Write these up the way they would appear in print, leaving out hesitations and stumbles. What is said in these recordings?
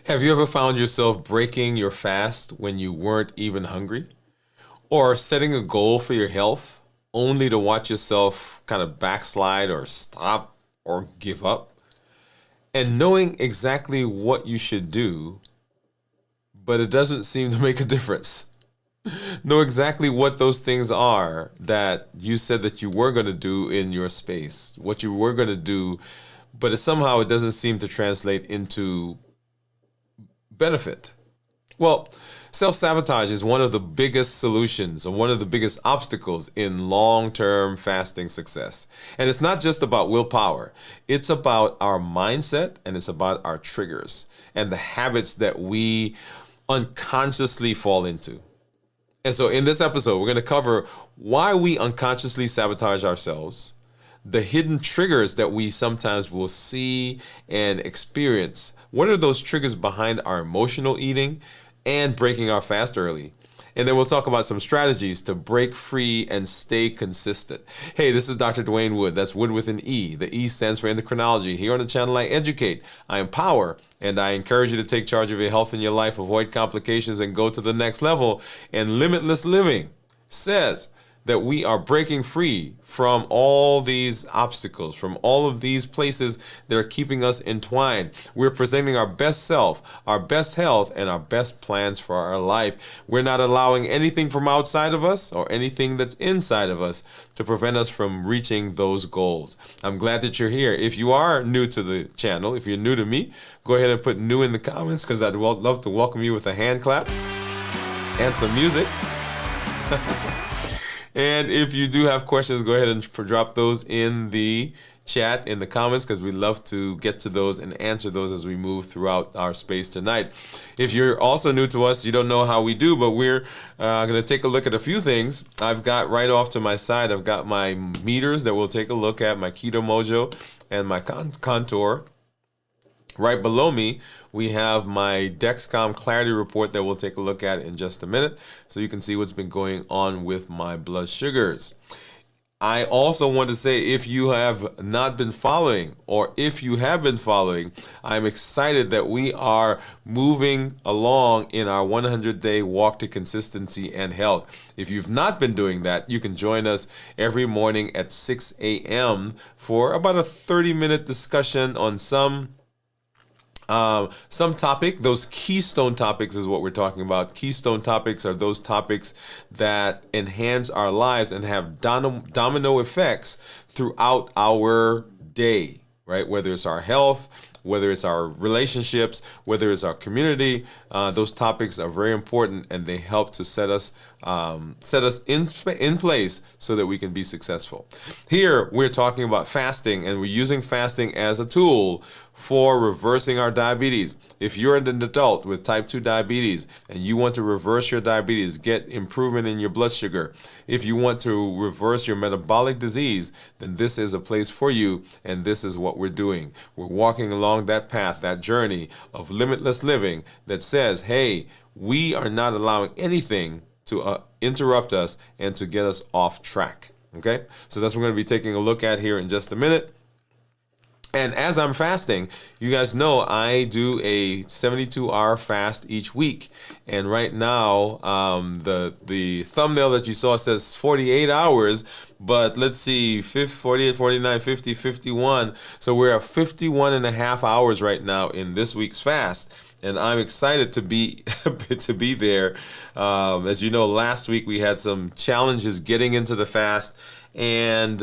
Have you ever found yourself breaking your fast when you weren't even hungry? Or setting a goal for your health only to watch yourself kind of backslide or stop or give up? And knowing exactly what you should do, but it doesn't seem to make a difference. Know exactly what those things are that you said that you were going to do in your space, what you were going to do, but somehow it doesn't seem to translate into benefit. Well, self sabotage is one of the biggest solutions or one of the biggest obstacles in long term fasting success. And it's not just about willpower, it's about our mindset and it's about our triggers and the habits that we unconsciously fall into. And so in this episode, we're going to cover why we unconsciously sabotage ourselves, the hidden triggers that we sometimes will see and experience. What are those triggers behind our emotional eating and breaking our fast early? And then we'll talk about some strategies to break free and stay consistent. Hey, this is Dr. Dwain Woode. That's Wood with an E. The E stands for endocrinology. Here on the channel, I educate, I empower, and I encourage you to take charge of your health and your life, avoid complications, and go to the next level. And limitless living says that we are breaking free from all these obstacles, from all of these places that are keeping us entwined. We're presenting our best self, our best health, and our best plans for our life. We're not allowing anything from outside of us or anything that's inside of us to prevent us from reaching those goals. I'm glad that you're here. If you are new to the channel, if you're new to me, go ahead and put new in the comments because I'd love to welcome you with a hand clap and some music. And if you do have questions, go ahead and drop those in the chat, in the comments, because we love to get to those and answer those as we move throughout our space tonight. If you're also new to us, you don't know how we do, but we're going to take a look at a few things. I've got right off to my side, I've got my meters that we'll take a look at, my Keto Mojo and my Contour. Right below me, we have my Dexcom Clarity Report that we'll take a look at in just a minute, so you can see what's been going on with my blood sugars. I also want to say, if you have not been following, or if you have been following, I'm excited that we are moving along in our 100-day walk to consistency and health. If you've not been doing that, you can join us every morning at 6 a.m. for about a 30-minute discussion on some topic. Those keystone topics is what we're talking about. Keystone topics are those topics that enhance our lives and have domino effects throughout our day, right? Whether it's our health, whether it's our relationships, whether it's our community, those topics are very important, and they help to set us in place so that we can be successful. Here, we're talking about fasting, and we're using fasting as a tool for reversing our diabetes. If you're an adult with type 2 diabetes and you want to reverse your diabetes, get improvement in your blood sugar, if you want to reverse your metabolic disease, then this is a place for you, and this is what we're doing. We're walking along that path, that journey of limitless living that says, hey, we are not allowing anything to interrupt us and to get us off track. Okay? So that's what we're going to be taking a look at here in just a minute. And as I'm fasting, you guys know I do a 72-hour fast each week. And right now, the thumbnail that you saw says 48 hours, but let's see, 48, 49, 50, 51. So we're at 51 and a half hours right now in this week's fast. And I'm excited to be to be there. As you know, last week we had some challenges getting into the fast, and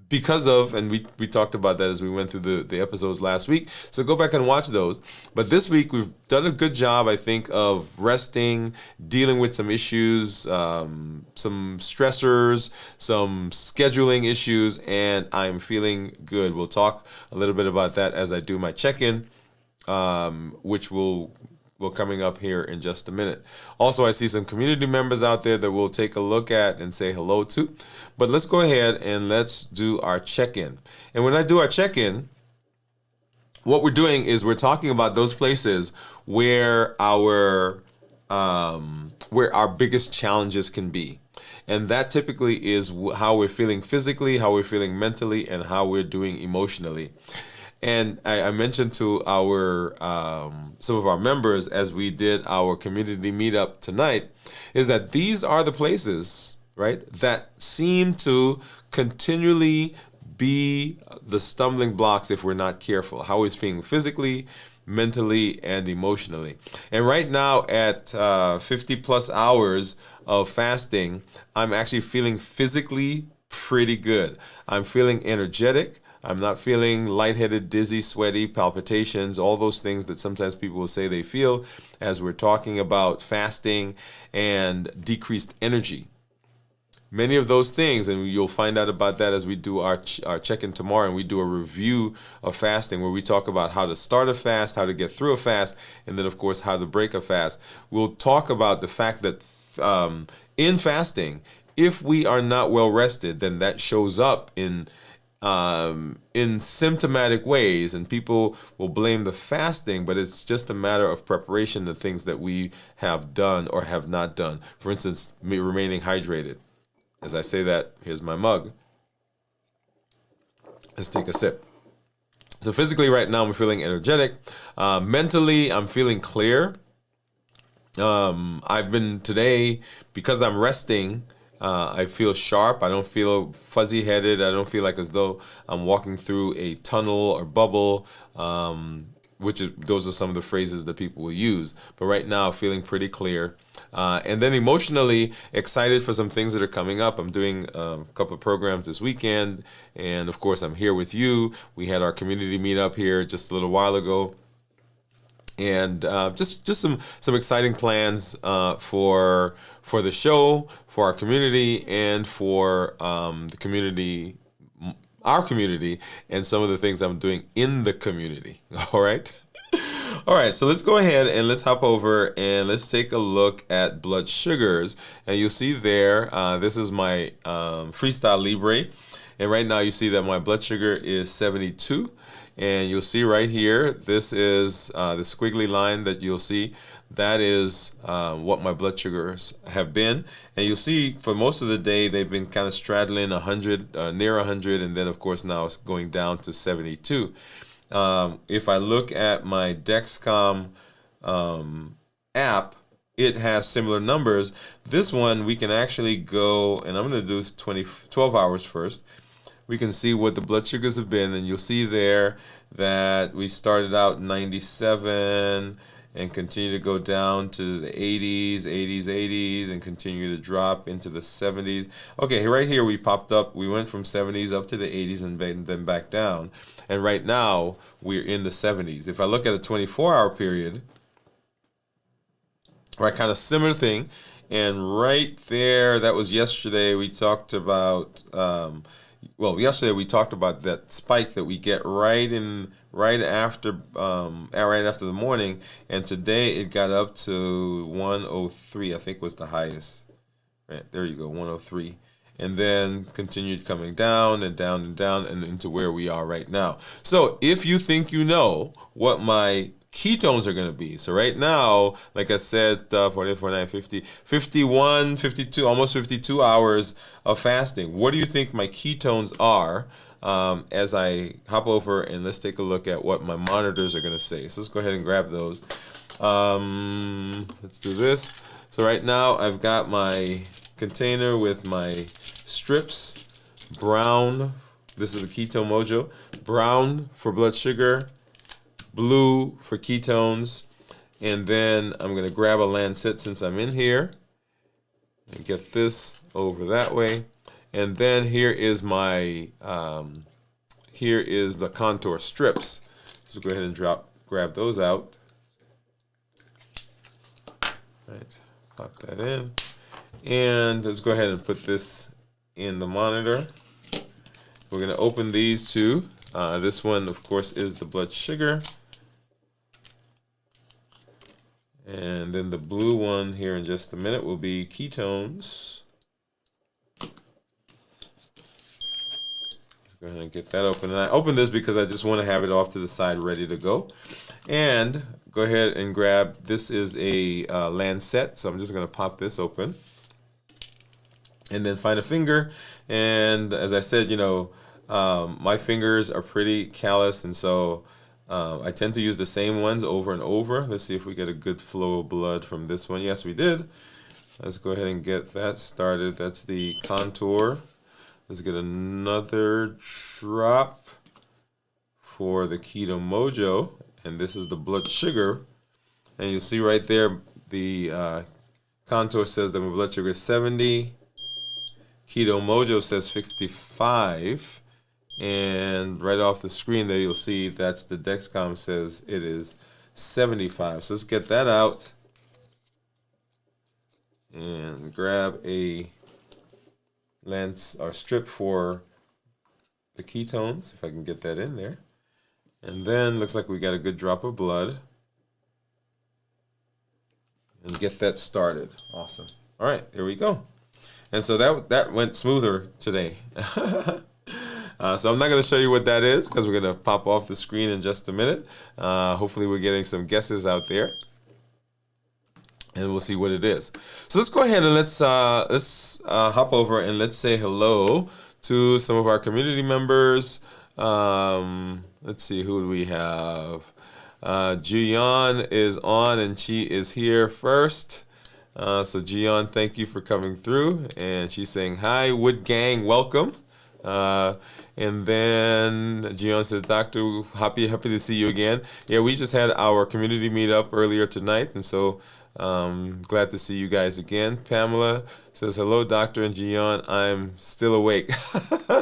because of, and we talked about that as we went through the episodes last week. So go back and watch those. But this week we've done a good job, I think, of resting, dealing with some issues, some stressors, some scheduling issues, and I'm feeling good. We'll talk a little bit about that as I do my check-in, which will coming up here in just a minute. Also, I see some community members out there that we'll take a look at and say hello to. But let's go ahead and let's do our check-in. And when I do our check-in, what we're doing is we're talking about those places where our biggest challenges can be. And that typically is how we're feeling physically, how we're feeling mentally, and how we're doing emotionally. And I mentioned to our some of our members as we did our community meetup tonight, is that these are the places, right, that seem to continually be the stumbling blocks if we're not careful. How we're feeling physically, mentally, and emotionally. And right now at 50 plus hours of fasting, I'm actually feeling physically pretty good. I'm feeling energetic. I'm not feeling lightheaded, dizzy, sweaty, palpitations, all those things that sometimes people will say they feel as we're talking about fasting and decreased energy. Many of those things, and you'll find out about that as we do our check-in tomorrow, and we do a review of fasting where we talk about how to start a fast, how to get through a fast, and then of course how to break a fast. We'll talk about the fact that in fasting, if we are not well rested, then that shows up in symptomatic ways, and people will blame the fasting, but it's just a matter of preparation, the things that we have done or have not done. For instance, remaining hydrated. As I say that, here's my mug. Let's take a sip. So physically right now I'm feeling energetic. Mentally I'm feeling clear. I've been today, because I'm resting, I feel sharp. I don't feel fuzzy headed. I don't feel like as though I'm walking through a tunnel or bubble, those are some of the phrases that people will use. But right now feeling pretty clear. And then emotionally excited for some things that are coming up. I'm doing a couple of programs this weekend. And of course I'm here with you. We had our community meetup here just a little while ago. And just some exciting plans for the show, for our community, and for the community, our community, and some of the things I'm doing in the community. All right. All right, so let's go ahead and let's hop over and let's take a look at blood sugars. And you'll see there, this is my Freestyle Libre. And right now you see that my blood sugar is 72. And you'll see right here, this is the squiggly line that you'll see. That is what my blood sugars have been. And you'll see for most of the day, they've been kind of straddling 100, near 100. And then, of course, now it's going down to 72. If I look at my Dexcom app, it has similar numbers. This one, we can actually go, and I'm going to do 12 hours first. We can see what the blood sugars have been, and you'll see there that we started out 97 and continue to go down to the 80s, and continue to drop into the 70s. Okay, right here we popped up. We went from 70s up to the 80s and then back down. And right now we're in the 70s. If I look at a 24-hour period, right, kind of similar thing. And right there, that was yesterday, we talked about yesterday we talked about that spike that we get right after the morning, and today it got up to 103, I think was the highest. Right, there you go, 103. And then continued coming down and down and down and into where we are right now. So if you think you know what my ketones are going to be. So right now, like I said, 48, 49, 50, 51, 52, almost 52 hours of fasting. What do you think my ketones are as I hop over and let's take a look at what my monitors are going to say. So let's go ahead and grab those. Let's do this. So right now I've got my container with my strips, brown, this is a Keto Mojo, brown for blood sugar, blue for ketones, and then I'm going to grab a Lancet since I'm in here and get this over that way. And then here is my here is the contour strips. So go ahead and grab those out. Right, pop that in. And let's go ahead and put this in the monitor. We're going to open these two. This one, of course, is the blood sugar. And then the blue one here in just a minute will be ketones. Let's go ahead and get that open. And I opened this because I just want to have it off to the side ready to go. And go ahead and grab, this is a Lancet, so I'm just going to pop this open. And then find a finger. And as I said, My fingers are pretty callous, and so I tend to use the same ones over and over. Let's see if we get a good flow of blood from this one. Yes, we did. Let's go ahead and get that started. That's the contour. Let's get another drop for the Keto Mojo, and this is the blood sugar. And you'll see right there, the contour says that my blood sugar is 70. Keto Mojo says 55. And right off the screen there, you'll see that's the Dexcom says it is 75. So let's get that out and grab a lens or strip for the ketones, if I can get that in there. And then looks like we got a good drop of blood. And get that started. Awesome. All right, there we go. And so that went smoother today. So I'm not going to show you what that is because we're going to pop off the screen in just a minute. Hopefully we're getting some guesses out there. And we'll see what it is. So let's go ahead and let's hop over and let's say hello to some of our community members. Let's see, who do we have? Jian is on and she is here first. So Jian, thank you for coming through. And she's saying, hi, Wood Gang, welcome. And then Jian says, Doctor, happy to see you again. Yeah, we just had our community meetup earlier tonight, and so glad to see you guys again. Pamela says, hello, Doctor and Jian. I'm still awake.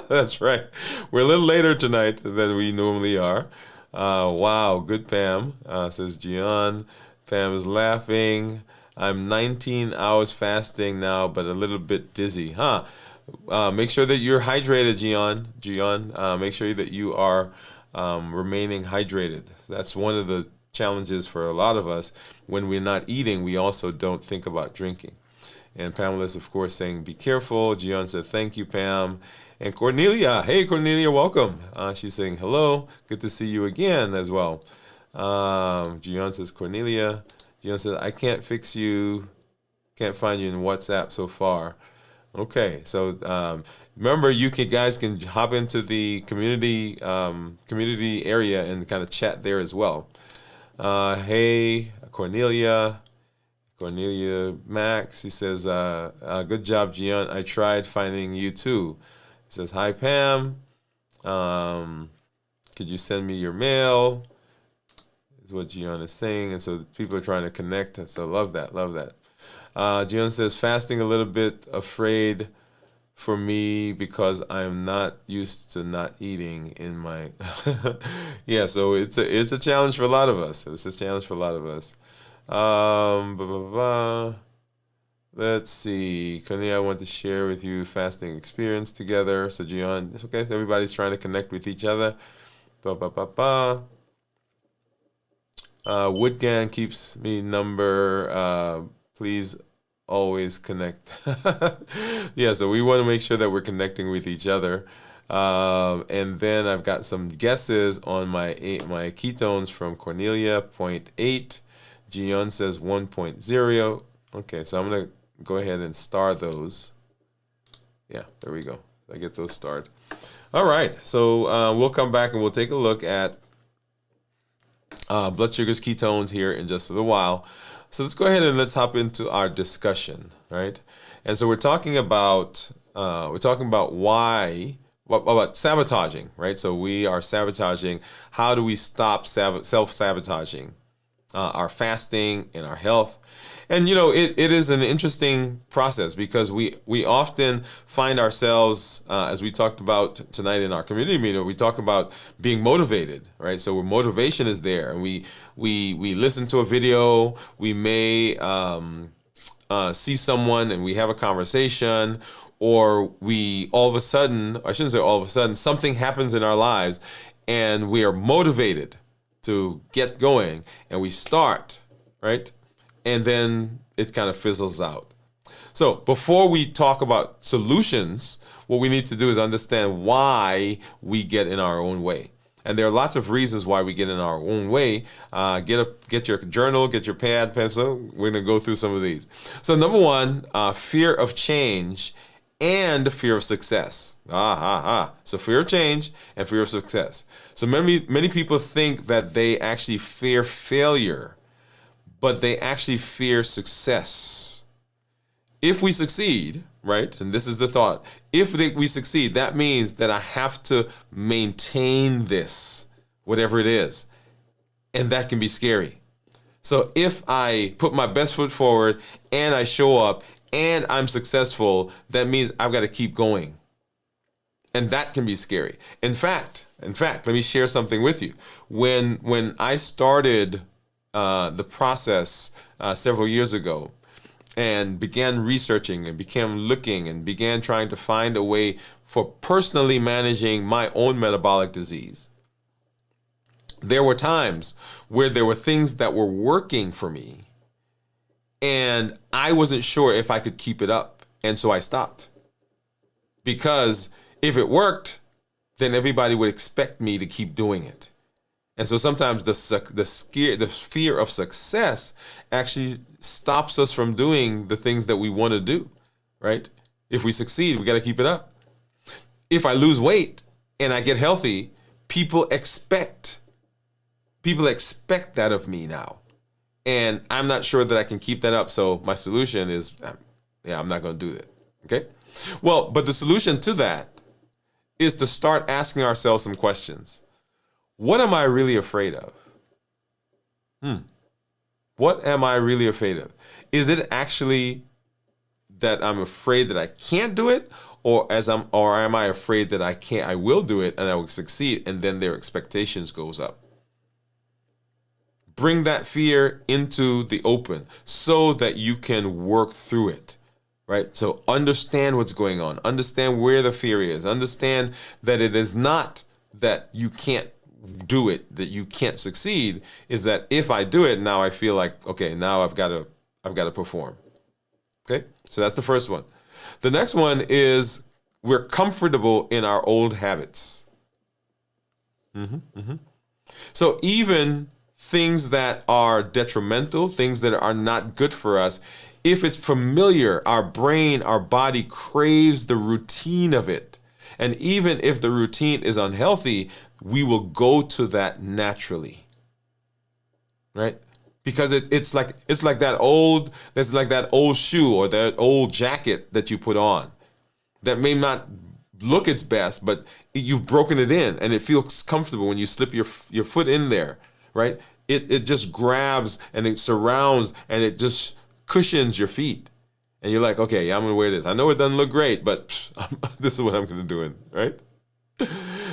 That's right. We're a little later tonight than we normally are. Wow, good Pam, says Jian. Pam is laughing. I'm 19 hours fasting now, but a little bit dizzy. Make sure that you're hydrated, Gian. Make sure that you are remaining hydrated. That's one of the challenges for a lot of us. When we're not eating, we also don't think about drinking. And Pamela's, of course, saying, be careful. Gian said, thank you, Pam. And Cornelia, hey, Cornelia, welcome. She's saying, hello. Good to see you again as well. Gian says, Cornelia. Gian says, I can't find you in WhatsApp so far. Okay, so remember, you guys can hop into the community area and kind of chat there as well. Hey, Cornelia Max, he says, good job, Gian. I tried finding you too. He says, hi, Pam. Could you send me your mail? Is what Gian is saying, and so people are trying to connect. So love that. Gian says, fasting a little bit afraid for me because I'm not used to not eating in my yeah, so it's a challenge for a lot of us. Let's see. Cornelia, I want to share with you fasting experience together. So Gian, it's okay. Everybody's trying to connect with each other. Woodgan keeps me number. Please always connect. Yeah, so we want to make sure that we're connecting with each other. And then I've got some guesses on my ketones from Cornelia, 0.8. Gian says 1.0. Okay, so I'm going to go ahead and star those. Yeah, there we go. I get those starred. All right, so we'll come back and we'll take a look at blood sugars, ketones here in just a little while. So let's go ahead and let's hop into our discussion, right? And so we're talking about about sabotaging, right? So we are sabotaging. How do we stop self-sabotaging our fasting and our health? And it is an interesting process because we often find ourselves, as we talked about tonight in our community meeting, we talk about being motivated, right? So motivation is there, and we listen to a video, we may see someone and we have a conversation, or we all of a sudden, I shouldn't say all of a sudden, something happens in our lives and we are motivated to get going and we start, right? And then it kind of fizzles out. So before we talk about solutions, what we need to do is understand why we get in our own way. And there are lots of reasons why we get in our own way. Get your journal, get your pad, pencil. We're going to go through some of these. So number one, fear of change and fear of success. So fear of change and fear of success. So many people think that they actually fear failure, but they actually fear success. If we succeed, right, and this is the thought, if we succeed, that means that I have to maintain this, whatever it is. And that can be scary. So if I put my best foot forward and I show up and I'm successful, that means I've got to keep going. And that can be scary. In fact, let me share something with you. When I started the process several years ago and began researching and began looking and began trying to find a way for personally managing my own metabolic disease, there were times where there were things that were working for me and I wasn't sure if I could keep it up. And so I stopped. Because if it worked, then everybody would expect me to keep doing it. And so sometimes the fear of success actually stops us from doing the things that we want to do, right? If we succeed, we got to keep it up. If I lose weight and I get healthy, people expect that of me now. And I'm not sure that I can keep that up. So my solution is, I'm not going to do that. Okay? Well, but the solution to that is to start asking ourselves some questions. What am I really afraid of? What am I really afraid of? Is it actually that I'm afraid that I can't do it? Or am I afraid that I will do it and I will succeed, and then their expectations goes up? Bring that fear into the open so that you can work through it, right? So understand what's going on. Understand where the fear is. Understand that it is not that you can't do it, that you can't succeed, is that if I do it, now I feel like, okay, now I've got to perform. Okay? So that's the first one. The next one is we're comfortable in our old habits. So even things that are detrimental, things that are not good for us, if it's familiar, our brain, our body craves the routine of it. And even if the routine is unhealthy, we will go to that naturally, right? Because it's like that old shoe or that old jacket that you put on that may not look its best, but you've broken it in and it feels comfortable when you slip your foot in there, right? It just grabs and it surrounds and it just cushions your feet. And you're like, okay, I'm going to wear this. I know it doesn't look great, but this is what I'm going to do, right?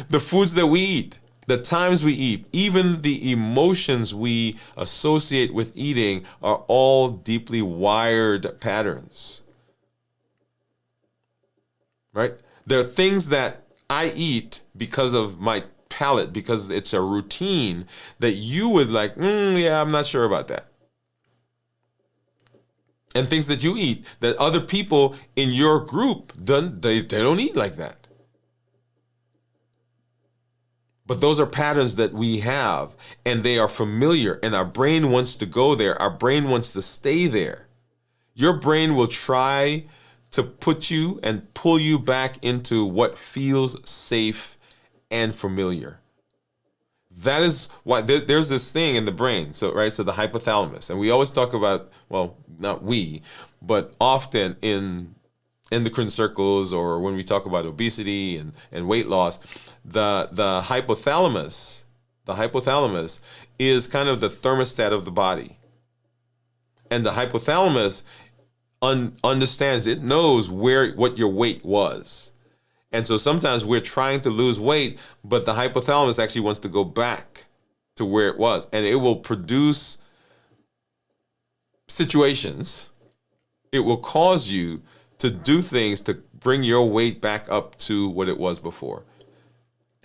The foods that we eat, the times we eat, even the emotions we associate with eating are all deeply wired patterns, right? There are things that I eat because of my palate, because it's a routine that you would like, I'm not sure about that. And things that you eat that other people in your group don't eat like that. But those are patterns that we have, and they are familiar, and our brain wants to go there. Our brain wants to stay there. Your brain will try to put you and pull you back into what feels safe and familiar. That is why there's this thing in the brain, so the hypothalamus. And we always talk about, well, not we, but often in endocrine circles or when we talk about obesity and weight loss, the hypothalamus is kind of the thermostat of the body. And the hypothalamus understands, it knows what your weight was. And so sometimes we're trying to lose weight, but the hypothalamus actually wants to go back to where it was. And it will produce situations. It will cause you to do things to bring your weight back up to what it was before.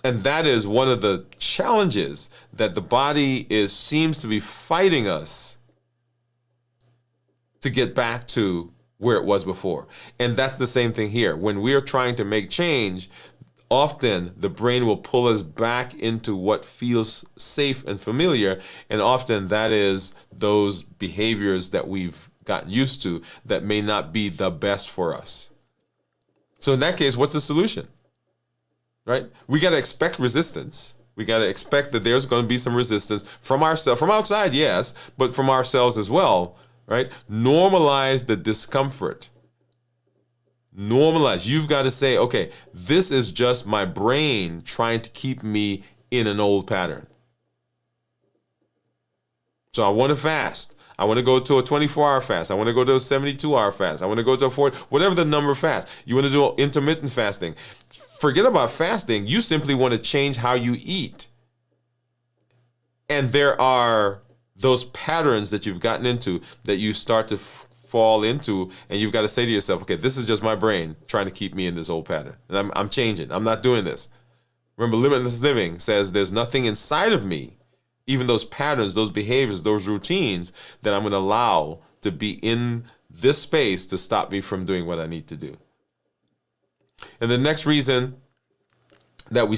And that is one of the challenges that the body seems to be fighting us to get back to where it was before. And that's the same thing here. When we are trying to make change, often the brain will pull us back into what feels safe and familiar. And often that is those behaviors that we've gotten used to that may not be the best for us. So in that case, what's the solution? Right? We got to expect resistance. We got to expect that there's going to be some resistance from ourselves, from outside, yes, but from ourselves as well, right? Normalize the discomfort. Normalize. You've got to say, okay, this is just my brain trying to keep me in an old pattern. So I want to fast. I want to go to a 24-hour fast. I want to go to a 72-hour fast. I want to go to a 40, whatever the number of fast. You want to do intermittent fasting. Forget about fasting. You simply want to change how you eat. And there are those patterns that you've gotten into that you start to fall into, and you've got to say to yourself, okay, this is just my brain trying to keep me in this old pattern. And I'm changing. I'm not doing this. Remember, limitless living says there's nothing inside of me, even those patterns, those behaviors, those routines, that I'm going to allow to be in this space to stop me from doing what I need to do. And the next reason that we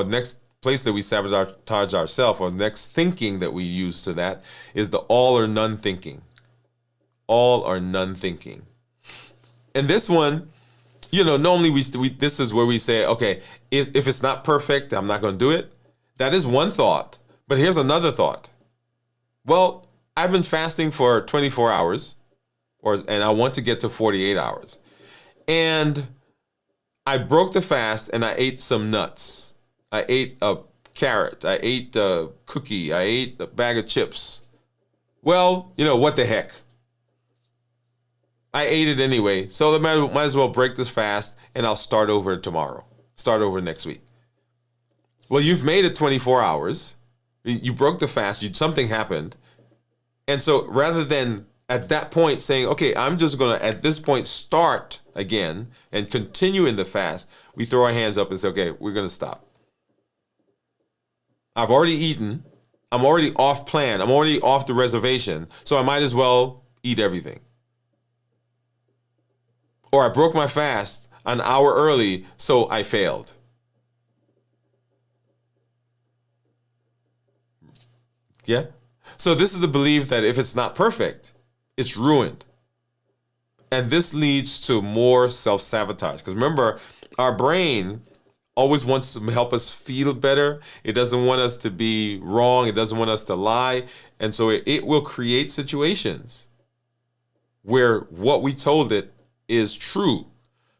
next place that we sabotage ourselves, or next thinking that we use to that, is the all or none thinking. All or none thinking. And this one, normally we this is where we say, okay, if it's not perfect, I'm not going to do it. That is one thought. But here's another thought. Well, I've been fasting for 24 hours, and I want to get to 48 hours. And I broke the fast and I ate some nuts. I ate a carrot. I ate a cookie. I ate a bag of chips. Well, what the heck? I ate it anyway, so I might as well break this fast and I'll start over tomorrow. Start over next week. Well, you've made it 24 hours. You broke the fast. Something happened. And so rather than at that point saying, okay, I'm just going to, at this point, start again and continue in the fast, we throw our hands up and say, okay, we're going to stop. I've already eaten. I'm already off plan. I'm already off the reservation. So I might as well eat everything. Or I broke my fast an hour early, so I failed. Yeah? So this is the belief that if it's not perfect, it's ruined. And this leads to more self-sabotage. Because remember, our brain always wants to help us feel better. It doesn't want us to be wrong. It doesn't want us to lie. And so it will create situations where what we told it is true.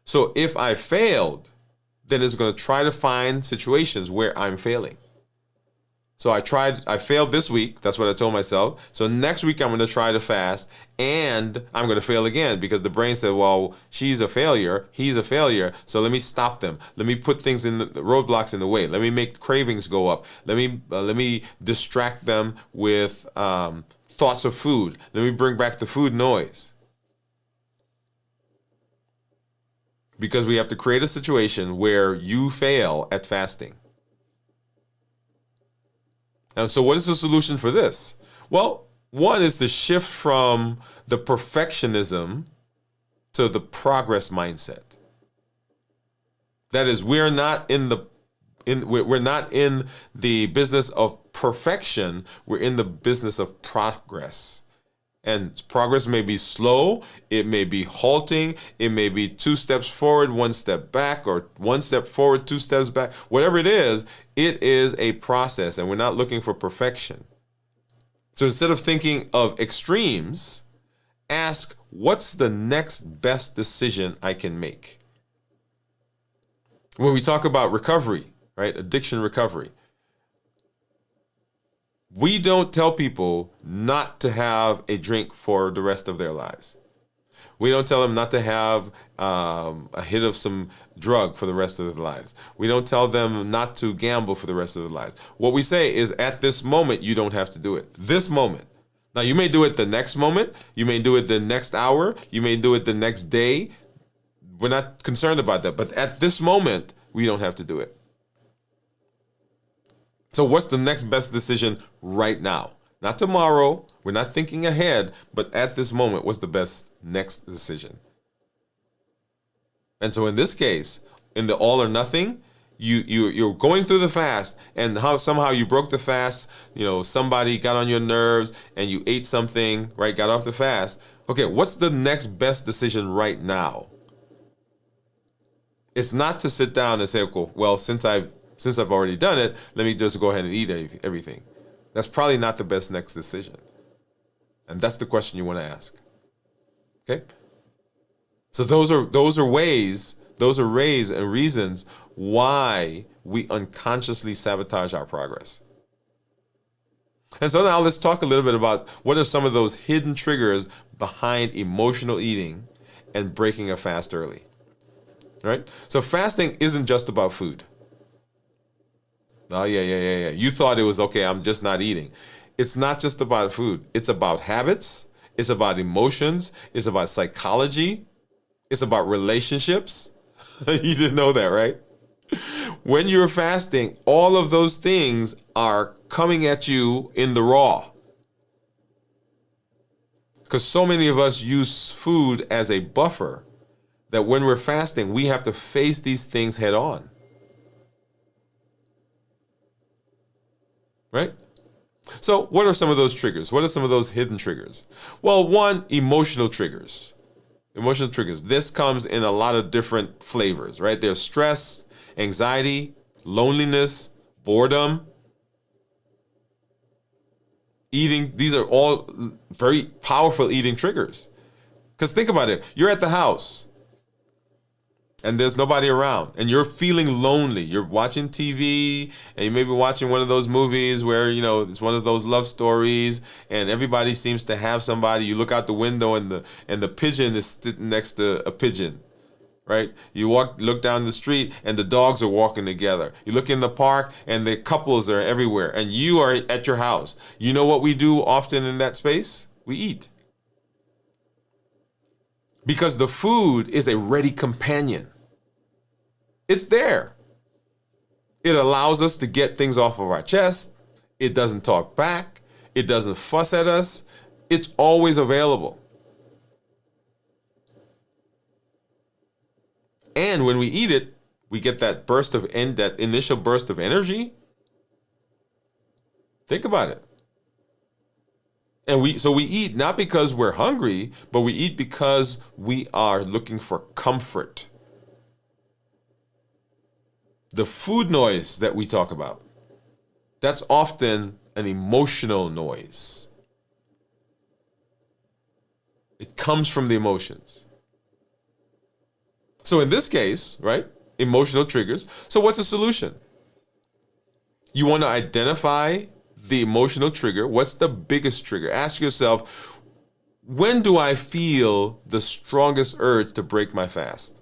So if I failed, then it's going to try to find situations where I'm failing. So I failed this week. That's what I told myself. So next week I'm going to try to fast, and I'm going to fail again because the brain said, well, she's a failure. He's a failure. So let me stop them. Let me put things in the roadblocks in the way. Let me make cravings go up. Let me distract them with thoughts of food. Let me bring back the food noise. Because we have to create a situation where you fail at fasting. And so what is the solution for this? Well, one is to shift from the perfectionism to the progress mindset. That is, we're not in the business of perfection. We're in the business of progress. And progress may be slow, it may be halting, it may be 2 steps forward, 1 step back, or 1 step forward, 2 steps back. Whatever it is a process, and we're not looking for perfection. So instead of thinking of extremes, ask, what's the next best decision I can make? When we talk about recovery, right, addiction recovery, we don't tell people not to have a drink for the rest of their lives. We don't tell them not to have a hit of some drug for the rest of their lives. We don't tell them not to gamble for the rest of their lives. What we say is, at this moment, you don't have to do it. This moment. Now, you may do it the next moment. You may do it the next hour. You may do it the next day. We're not concerned about that. But at this moment, we don't have to do it. So what's the next best decision right now? Not tomorrow. We're not thinking ahead, but at this moment, what's the best next decision? And so in this case, in the all or nothing, you're going through the fast, and somehow you broke the fast. Somebody got on your nerves, and you ate something, right? Got off the fast. Okay, what's the next best decision right now? It's not to sit down and say, "Okay, well, since I've already done it, let me just go ahead and eat everything." That's probably not the best next decision. And that's the question you want to ask. Okay? So those are ways and reasons why we unconsciously sabotage our progress. And so now let's talk a little bit about what are some of those hidden triggers behind emotional eating and breaking a fast early. Right? So fasting isn't just about food. Oh, yeah. You thought it was okay, I'm just not eating. It's not just about food. It's about habits. It's about emotions. It's about psychology. It's about relationships. You didn't know that, right? When you're fasting, all of those things are coming at you in the raw. Because so many of us use food as a buffer that when we're fasting, we have to face these things head on. Right? So what are some of those triggers? What are some of those hidden triggers? Well, one, emotional triggers. Emotional triggers. This comes in a lot of different flavors, right? There's stress, anxiety, loneliness, boredom, eating. These are all very powerful eating triggers. Because think about it. You're at the house and there's nobody around and you're feeling lonely. You're watching TV and you may be watching one of those movies where, it's one of those love stories and everybody seems to have somebody. You look out the window and the pigeon is sitting next to a pigeon, right? You look down the street and the dogs are walking together. You look in the park and the couples are everywhere and you are at your house. You know what we do often in that space? We eat. Because the food is a ready companion. It's there. It allows us to get things off of our chest. It doesn't talk back. It doesn't fuss at us. It's always available. And when we eat it, we get that initial burst of energy. Think about it. And we eat not because we're hungry, but we eat because we are looking for comfort. The food noise that we talk about, that's often an emotional noise. It comes from the emotions. So in this case, right, emotional triggers. So what's the solution? You want to identify the emotional trigger. What's the biggest trigger? Ask yourself, when do I feel the strongest urge to break my fast?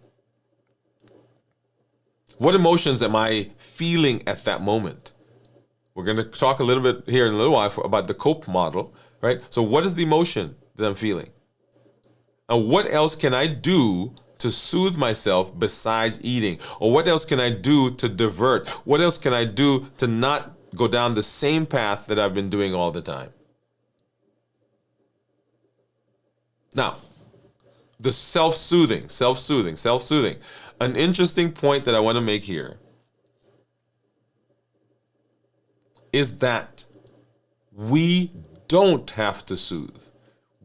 What emotions am I feeling at that moment? We're going to talk a little bit here in a little while about the COPE model, right? So what is the emotion that I'm feeling? And what else can I do to soothe myself besides eating? Or what else can I do to divert? What else can I do to not go down the same path that I've been doing all the time? Now, the self-soothing. An interesting point that I want to make here is that we don't have to soothe.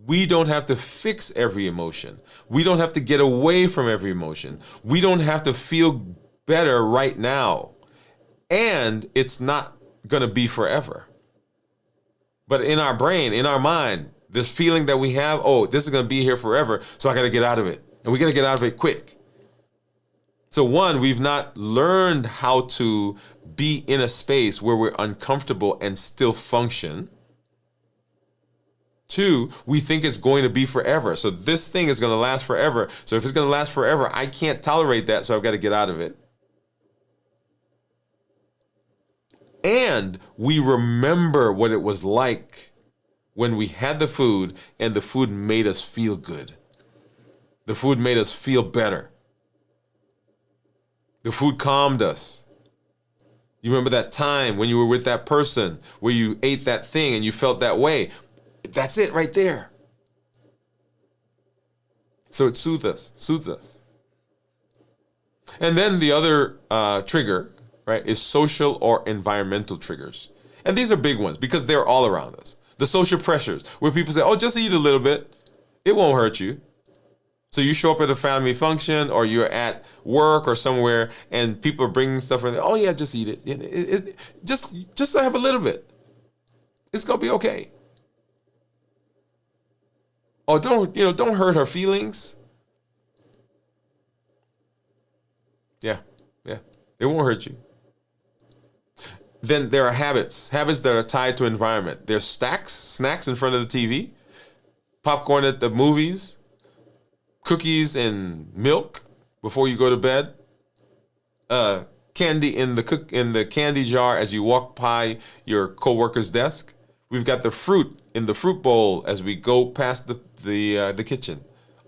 We don't have to fix every emotion. We don't have to get away from every emotion. We don't have to feel better right now. And it's not going to be forever. But in our brain, in our mind, this feeling that we have, this is going to be here forever, so I got to get out of it. And we got to get out of it quick. So one, we've not learned how to be in a space where we're uncomfortable and still function. Two, we think it's going to be forever. So this thing is going to last forever. So if it's going to last forever, I can't tolerate that, so I've got to get out of it. And we remember what it was like when we had the food and the food made us feel good. The food made us feel better. The food calmed us. You remember that time when you were with that person where you ate that thing and you felt that way? That's it right there. So it soothes us. And then the other trigger, right, is social or environmental triggers. And these are big ones because they're all around us. The social pressures where people say, just eat a little bit. It won't hurt you. So you show up at a family function, or you're at work or somewhere, and people are bringing stuff in. Oh yeah, just eat it. Just have a little bit. It's gonna be okay. Oh, don't hurt her feelings. Yeah, yeah, it won't hurt you. Then there are habits that are tied to environment. There's snacks in front of the TV, popcorn at the movies, cookies and milk before you go to bed, candy in the candy jar as you walk by your coworker's desk. We've got the fruit in the fruit bowl as we go past the kitchen.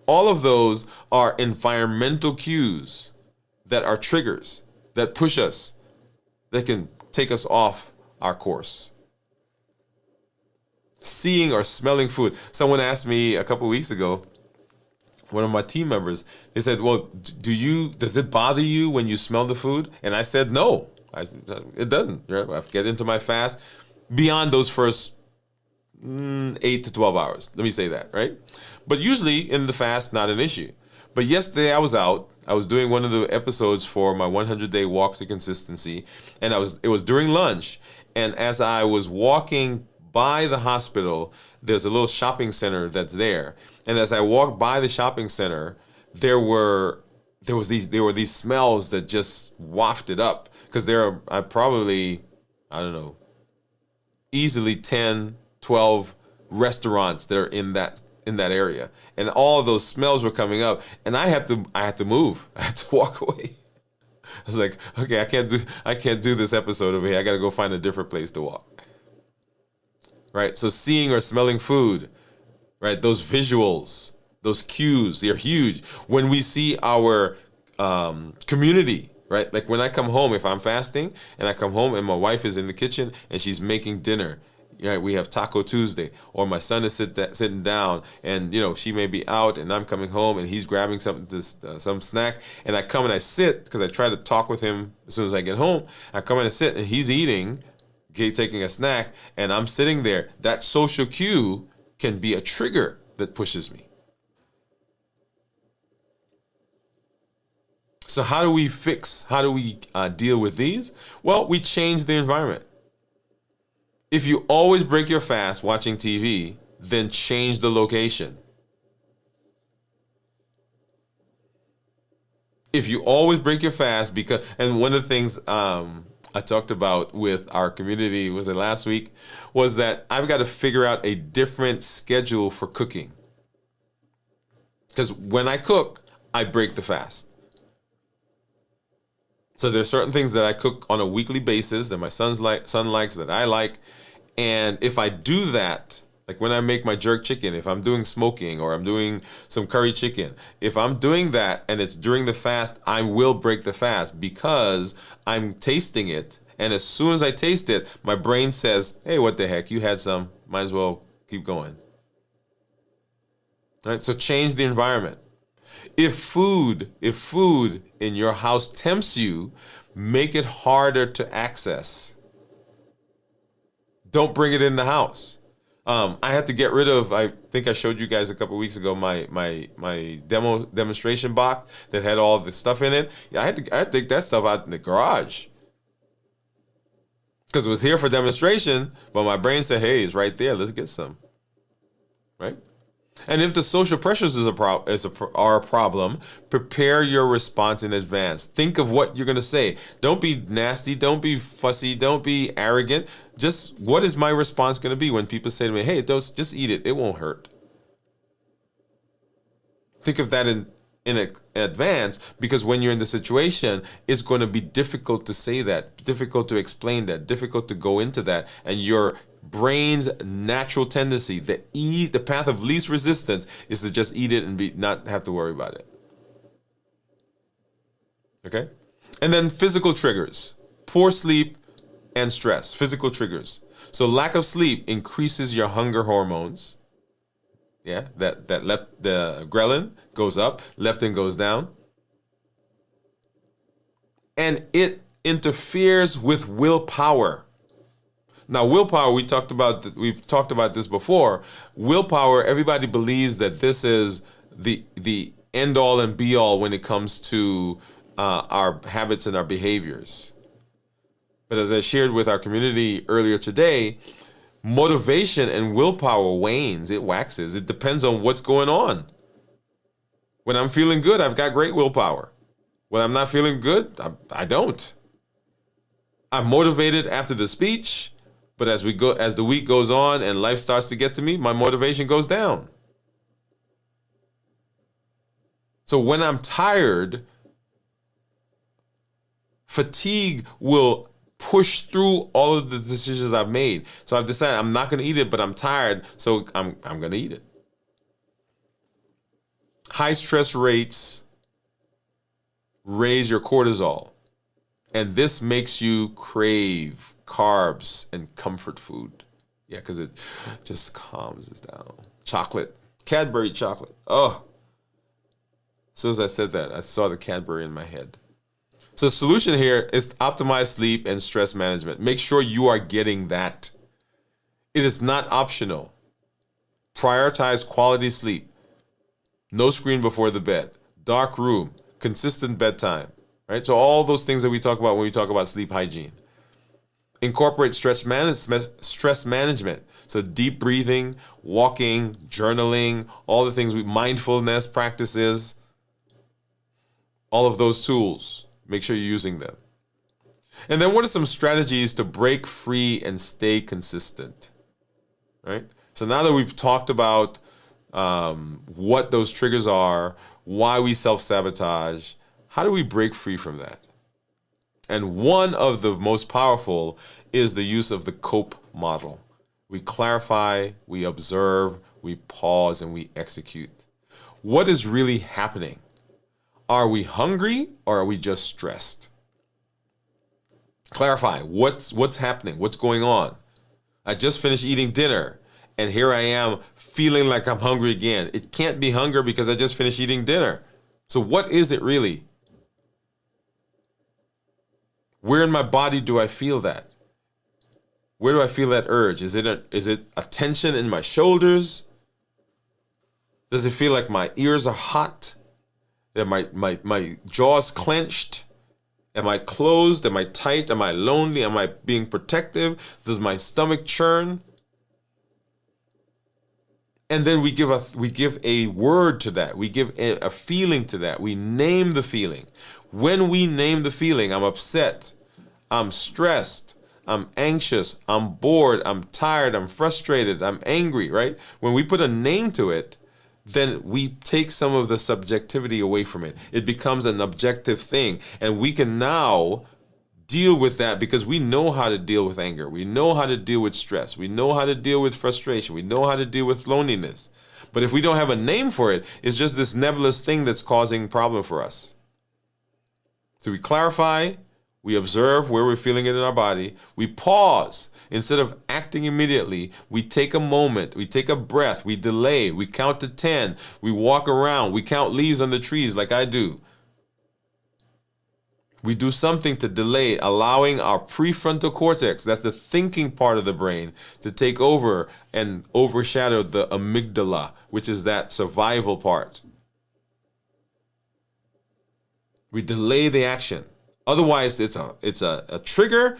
All of those are environmental cues that are triggers that push us, that can take us off our course. Seeing or smelling food. Someone asked me a couple weeks ago, one of my team members, they said, well, does it bother you when you smell the food? And I said, no, it doesn't. I get into my fast beyond those first 8 to 12 hours. Let me say that, right? But usually in the fast, not an issue. But yesterday I was out. I was doing one of the episodes for my 100-day walk to consistency, and it was during lunch. And as I was walking by the hospital, there's a little shopping center that's there. And as I walked by the shopping center, there were these smells that just wafted up, because there are I don't know, easily 10, 12 restaurants that are in that area, and all of those smells were coming up, and I had to move. I had to walk away. I was like, okay, I can't do this episode over here. I got to go find a different place to walk. Right? So seeing or smelling food, right? Those visuals, those cues, they're huge. When we see our community, right? Like when I come home, if I'm fasting and I come home and my wife is in the kitchen and she's making dinner, right? We have Taco Tuesday, or my son is sitting down, and she may be out, and I'm coming home and he's grabbing some snack, and I come and I sit, because I try to talk with him as soon as I get home. I come and I sit, and he's eating, taking a snack, and I'm sitting there. That social cue can be a trigger that pushes me. So how do we deal with these? Well, we change the environment. If you always break your fast watching TV, then change the location. If you always break your fast, and one of the things I talked about with our community, was it last week, was that I've got to figure out a different schedule for cooking. Because when I cook, I break the fast. So there's certain things that I cook on a weekly basis that my son likes, that I like. And if I do that, like when I make my jerk chicken, if I'm doing smoking or I'm doing some curry chicken, if I'm doing that and it's during the fast, I will break the fast, because I'm tasting it. And as soon as I taste it, my brain says, hey, what the heck? You had some. Might as well keep going. All right, so change the environment. If food in your house tempts you, make it harder to access. Don't bring it in the house. I had to get rid of, I think I showed you guys a couple of weeks ago, my demonstration box that had all the stuff in it. Yeah, I had to take that stuff out in the garage, because it was here for demonstration, but my brain said, hey, it's right there. Let's get some. Right? And if the social pressures are a problem, prepare your response in advance. Think of what you're going to say. Don't be nasty. Don't be fussy. Don't be arrogant. Just, what is my response going to be when people say to me, hey, just eat it. It won't hurt. Think of that in advance, because when you're in the situation, it's going to be difficult to say that, difficult to explain that, difficult to go into that, and your brain's natural tendency, the path of least resistance, is to just eat it and not have to worry about it. Okay? And then physical triggers, poor sleep and stress, physical triggers. So lack of sleep increases your hunger hormones. Yeah, the ghrelin goes up, leptin goes down. And it interferes with willpower. Now, willpower, we've talked about this before. Willpower, everybody believes that this is the end all and be all when it comes to our habits and our behaviors. But as I shared with our community earlier today, motivation and willpower wanes, it waxes. It depends on what's going on. When I'm feeling good, I've got great willpower. When I'm not feeling good, I don't. I'm motivated after the speech, but as the week goes on and life starts to get to me, my motivation goes down. So when I'm tired, fatigue will push through all of the decisions I've made. So I've decided I'm not going to eat it, but I'm tired, so I'm going to eat it. High stress rates raise your cortisol, and this makes you crave carbs and comfort food. Yeah, because it just calms us down. Chocolate, Cadbury chocolate. Oh, as soon as I said that, I saw the Cadbury in my head. So the solution here is to optimize sleep and stress management. Make sure you are getting that. It is not optional. Prioritize quality sleep. No screen before the bed. Dark room. Consistent bedtime. Right? So all those things that we talk about when we talk about sleep hygiene. Incorporate stress management. So deep breathing, walking, journaling, all the things, mindfulness practices, all of those tools. Make sure you're using them. And then what are some strategies to break free and stay consistent? Right? So now that we've talked about what those triggers are, why we self-sabotage, how do we break free from that? And one of the most powerful is the use of the COPE model. We clarify, we observe, we pause, and we execute. What is really happening? Are we hungry or are we just stressed? Clarify what's happening, what's going on. I just finished eating dinner and here I am feeling like I'm hungry again. It can't be hunger because I just finished eating dinner. So what is it really? Where in my body do I feel that? Where do I feel that urge? Is it a tension in my shoulders? Does it feel like my ears are hot? Are my jaws clenched? Am I closed? Am I tight? Am I lonely? Am I being protective? Does my stomach churn? And then we give a word to that. We give a feeling to that. We name the feeling. When we name the feeling, I'm upset, I'm stressed, I'm anxious, I'm bored, I'm tired, I'm frustrated, I'm angry, right? When we put a name to it, then we take some of the subjectivity away from it. It becomes an objective thing. And we can now deal with that because we know how to deal with anger. We know how to deal with stress. We know how to deal with frustration. We know how to deal with loneliness. But if we don't have a name for it, it's just this nebulous thing that's causing problem for us. So we clarify, we observe where we're feeling it in our body. We pause. Instead of acting immediately, we take a moment, we take a breath, we delay, we count to 10, we walk around, we count leaves on the trees like I do. We do something to delay, allowing our prefrontal cortex, that's the thinking part of the brain, to take over and overshadow the amygdala, which is that survival part. We delay the action. Otherwise, it's a trigger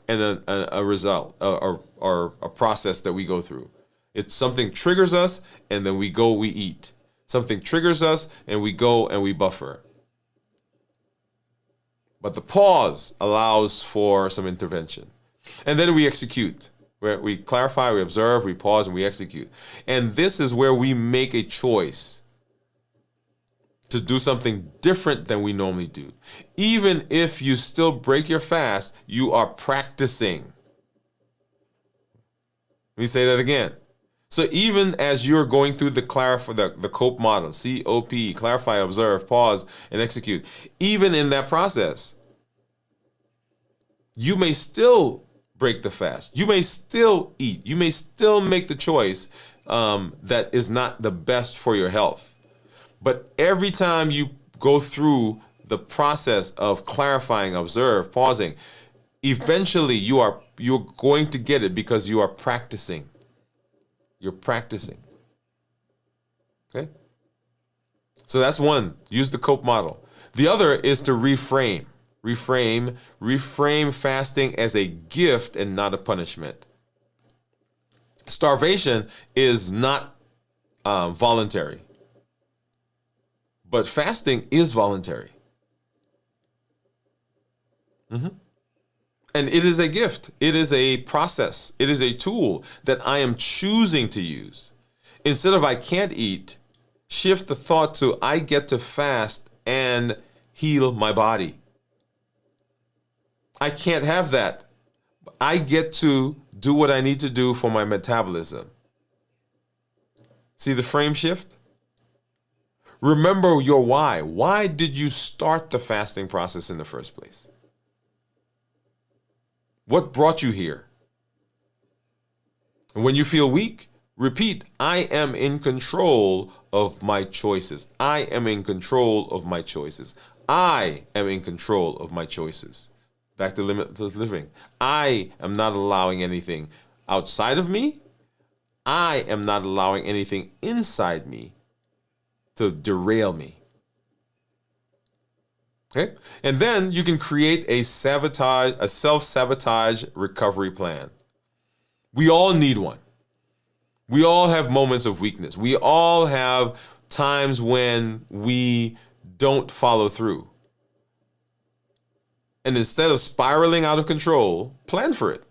and a result or a process that we go through. It's something triggers us and then we eat. Something triggers us and we go and we buffer. But the pause allows for some intervention. And then we execute. We clarify, we observe, we pause, and we execute. And this is where we make a choice to do something different than we normally do. Even if you still break your fast, you are practicing. Let me say that again. So even as you're going through the COPE model, COPE, clarify, observe, pause, and execute, even in that process, you may still break the fast. You may still eat. You may still make the choice that is not the best for your health. But every time you go through the process of clarifying, observe, pausing, eventually you're going to get it because you are practicing. You're practicing. Okay? So that's one. Use the COPE model. The other is to reframe. Reframe fasting as a gift and not a punishment. Starvation is not voluntary, but fasting is voluntary. And it is a gift. It is a process. It is a tool that I am choosing to use. Instead of I can't eat, shift the thought to I get to fast and heal my body. I can't have that. I get to do what I need to do for my metabolism. See the frame shift? Remember your why. Why did you start the fasting process in the first place? What brought you here? And when you feel weak, repeat, I am in control of my choices. I am in control of my choices. I am in control of my choices. Back to limitless living. I am not allowing anything outside of me. I am not allowing anything inside me to derail me. Okay? And then you can create a self-sabotage recovery plan. We all need one. We all have moments of weakness. We all have times when we don't follow through. And instead of spiraling out of control, plan for it.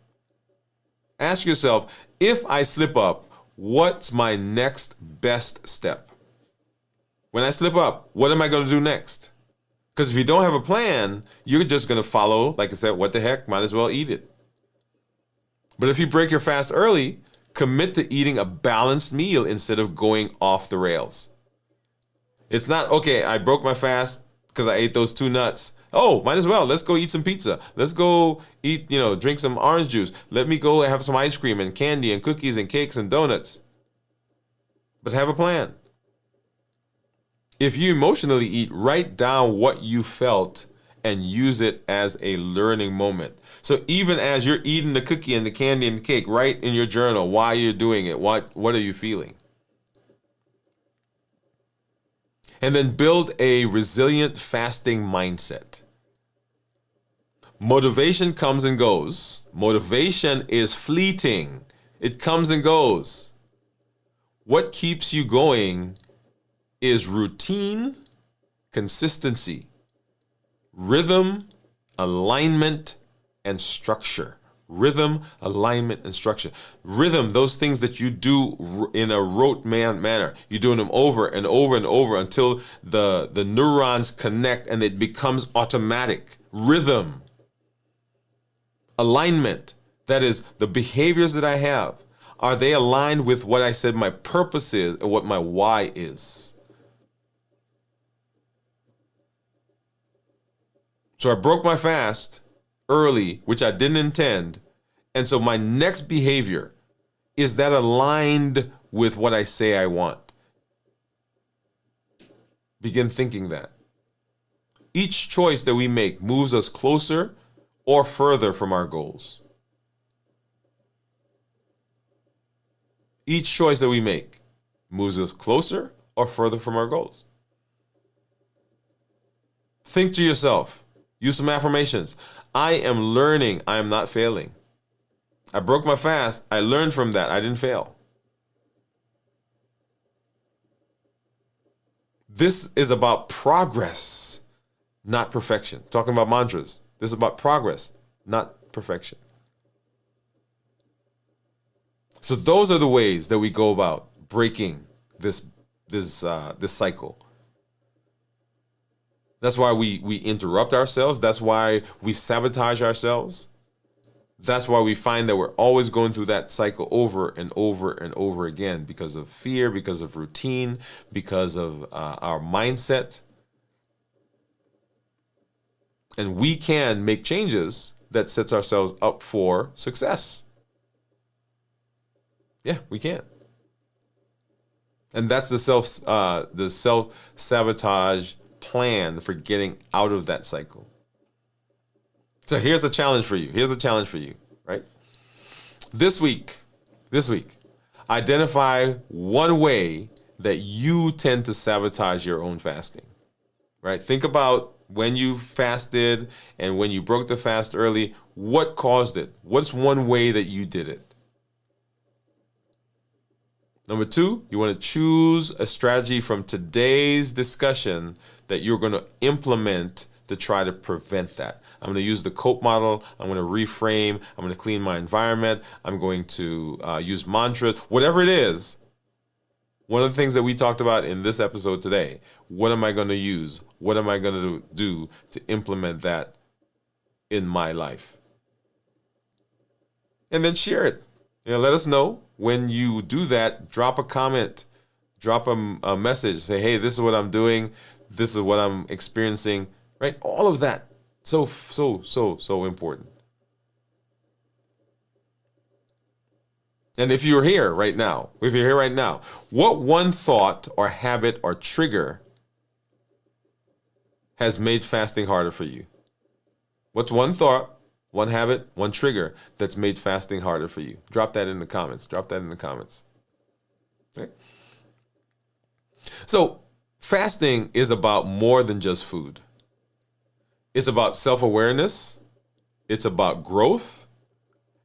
Ask yourself, if I slip up, what's my next best step? When I slip up, what am I going to do next? Because if you don't have a plan, you're just going to follow, like I said, what the heck, might as well eat it. But if you break your fast early, commit to eating a balanced meal instead of going off the rails. It's not, okay, I broke my fast because I ate those 2 nuts. Oh, might as well. Let's go eat some pizza. Let's go eat, drink some orange juice. Let me go have some ice cream and candy and cookies and cakes and donuts. But have a plan. If you emotionally eat, write down what you felt and use it as a learning moment. So even as you're eating the cookie and the candy and the cake, write in your journal why you're doing it. What are you feeling? And then build a resilient fasting mindset. Motivation comes and goes. Motivation is fleeting. It comes and goes. What keeps you going is routine, consistency, rhythm, alignment, and structure. Rhythm, alignment, and structure. Rhythm, those things that you do in a rote manner. You're doing them over and over and over until the neurons connect and it becomes automatic. Rhythm. Alignment, that is the behaviors that I have. Are they aligned with what I said my purpose is and what my why is? So I broke my fast early, which I didn't intend. And so my next behavior, is that aligned with what I say I want? Begin thinking that. Each choice that we make moves us closer or further from our goals. Each choice that we make moves us closer or further from our goals. Think to yourself. Use some affirmations. I am learning. I am not failing. I broke my fast. I learned from that. I didn't fail. This is about progress, not perfection. Talking about mantras. This is about progress, not perfection. So those are the ways that we go about breaking this cycle. That's why we interrupt ourselves. That's why we sabotage ourselves. That's why we find that we're always going through that cycle over and over and over again because of fear, because of routine, because of our mindset. And we can make changes that sets ourselves up for success. Yeah, we can. And that's the self-sabotage plan for getting out of that cycle. So here's a challenge for you. Right? This week, identify one way that you tend to sabotage your own fasting, right? Think about when you fasted and when you broke the fast early, what caused it? What's one way that you did it? Number two, you want to choose a strategy from today's discussion that you're going to implement to try to prevent that. I'm going to use the COPE model. I'm going to reframe. I'm going to clean my environment. I'm going to use mantras, whatever it is. One of the things that we talked about in this episode today, what am I going to use? What am I going to do to implement that in my life? And then share it. Let us know when you do that. Drop a comment, drop a message. Say, hey, this is what I'm doing. This is what I'm experiencing. Right? All of that. So important. And if you're here right now, what one thought or habit or trigger has made fasting harder for you? What's one thought, one habit, one trigger that's made fasting harder for you? Drop that in the comments. Okay? So fasting is about more than just food. It's about self-awareness. It's about growth.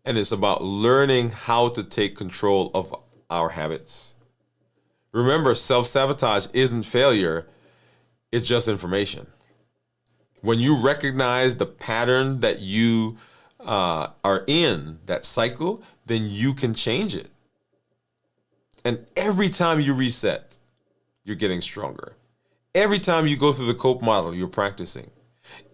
And it's about learning how to take control of our habits. Remember, self-sabotage isn't failure. It's just information. When you recognize the pattern that you are in, that cycle, then you can change it. And every time you reset, you're getting stronger. Every time you go through the COPE model, you're practicing.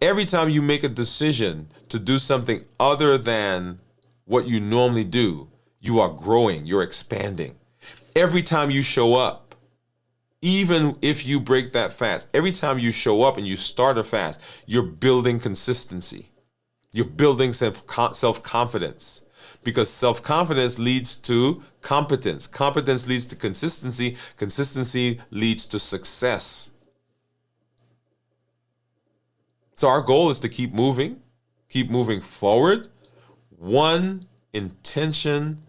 Every time you make a decision to do something other than what you normally do, you are growing, you're expanding. Every time you show up, even if you break that fast, every time you show up and you start a fast, you're building consistency. You're building self-confidence, because self-confidence leads to competence. Competence leads to consistency. Consistency leads to success. So our goal is to keep moving forward. One intention,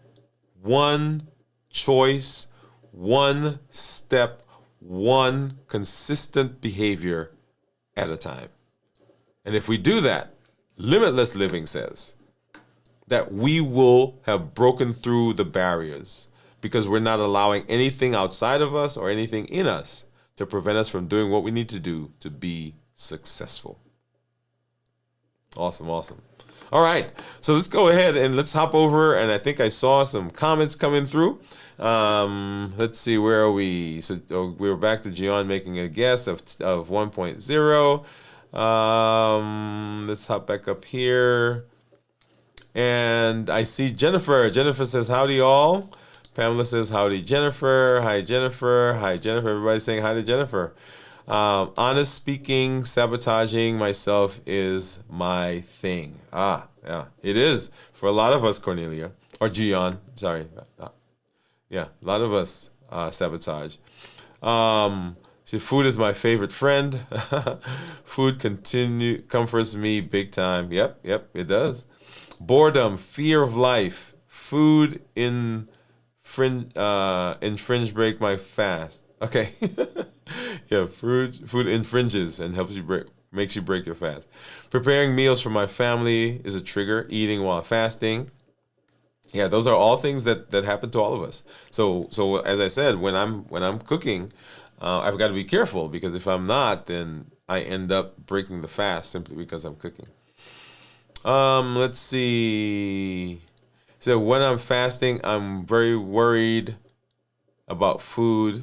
one choice, one step, one consistent behavior at a time. And if we do that, Limitless Living says that we will have broken through the barriers, because we're not allowing anything outside of us or anything in us to prevent us from doing what we need to do to be successful. Awesome. All right, so let's go ahead and let's hop over. And I think I saw some comments coming through. Let's see, where are we? So we're back to Gian making a guess of 1.0. Let's hop back up here. And I see Jennifer. Jennifer says, howdy all. Pamela says, howdy Jennifer. Hi Jennifer. Hi Jennifer. Everybody's saying hi to Jennifer. Honest speaking, sabotaging myself is my thing. Yeah, it is for a lot of us, Cornelia, or Gian. Sorry. Yeah, a lot of us sabotage. See, food is my favorite friend. Food comforts me big time. Yep, it does. Boredom, fear of life. Food infringe break my fast. Okay. Yeah, food infringes and makes you break your fast. Preparing meals for my family is a trigger. Eating while fasting. Yeah, those are all things that happen to all of us. So as I said, when I'm cooking, I've got to be careful, because if I'm not, then I end up breaking the fast simply because I'm cooking. Let's see. So when I'm fasting, I'm very worried about food,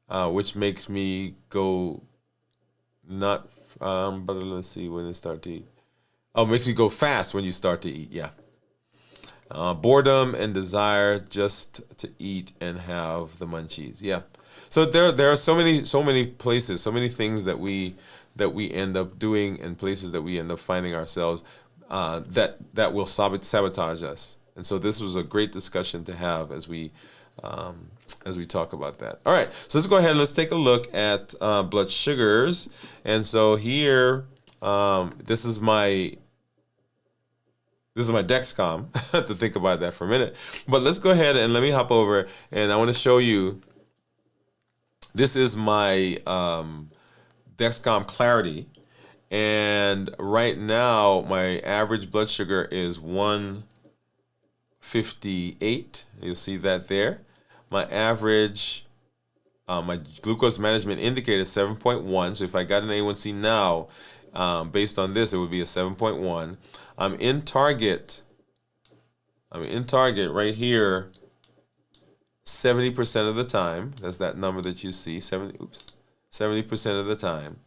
which makes me go not. But let's see, when I start to eat. Oh, it makes me go fast when you start to eat. Yeah. Boredom and desire just to eat and have the munchies. Yeah. So there are so many places, so many things that we end up doing, and places that we end up finding ourselves that will sabotage us. And so this was a great discussion to have as we talk about that. All right, so let's go ahead and let's take a look at blood sugars. And so here, this is my Dexcom to think about that for a minute. But let's go ahead and let me hop over, and I want to show you This is my Dexcom Clarity. And right now, my average blood sugar is 158. You'll see that there. My average, my glucose management indicator is 7.1. So if I got an A1C now, based on this, it would be a 7.1. I'm in target right here 70% of the time. That's that number that you see, 70% of the time.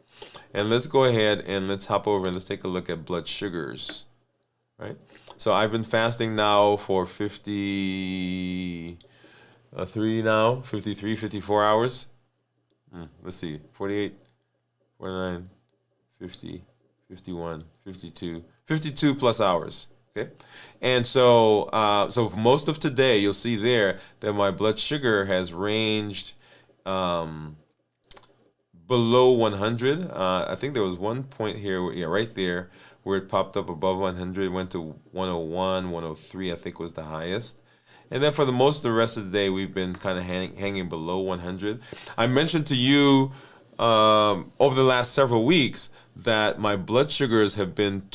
And let's go ahead and let's hop over and let's take a look at blood sugars, right? So I've been fasting now for 53 now, 53, 54 hours. Let's see, 48, 49, 50, 51, 52, 52 plus hours. Okay, and so so for most of today, you'll see there that my blood sugar has ranged below 100. I think there was one point here, yeah, right there, where it popped up above 100. It went to 101, 103, I think was the highest. And then for the most of the rest of the day, we've been kind of hanging below 100. I mentioned to you over the last several weeks that my blood sugars have been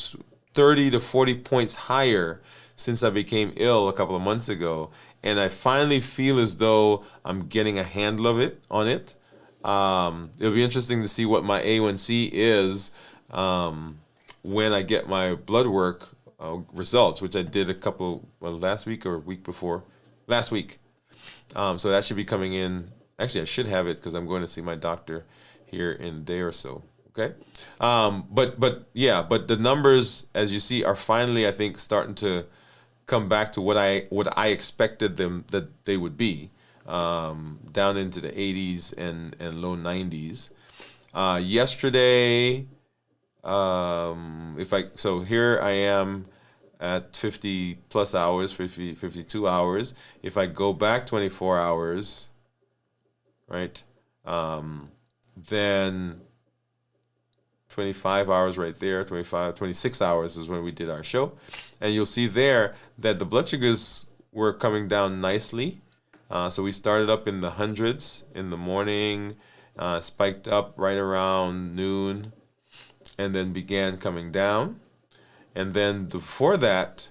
30 to 40 points higher since I became ill a couple of months ago. And I finally feel as though I'm getting a handle of it on it. It'll be interesting to see what my A1C is when I get my blood work results, which I did last week or week before, last week. So that should be coming in. Actually, I should have it because I'm going to see my doctor here in a day or so. Okay, but the numbers, as you see, are finally, I think, starting to come back to what I expected them that they would be, down into the 80s and low 90s. Yesterday, so here I am at 50 plus hours, 52 hours. If I go back 24 hours, right, then 25 hours right there, 26 hours is when we did our show. And you'll see there that the blood sugars were coming down nicely. So we started up in the hundreds in the morning, spiked up right around noon, and then began coming down. And then before that,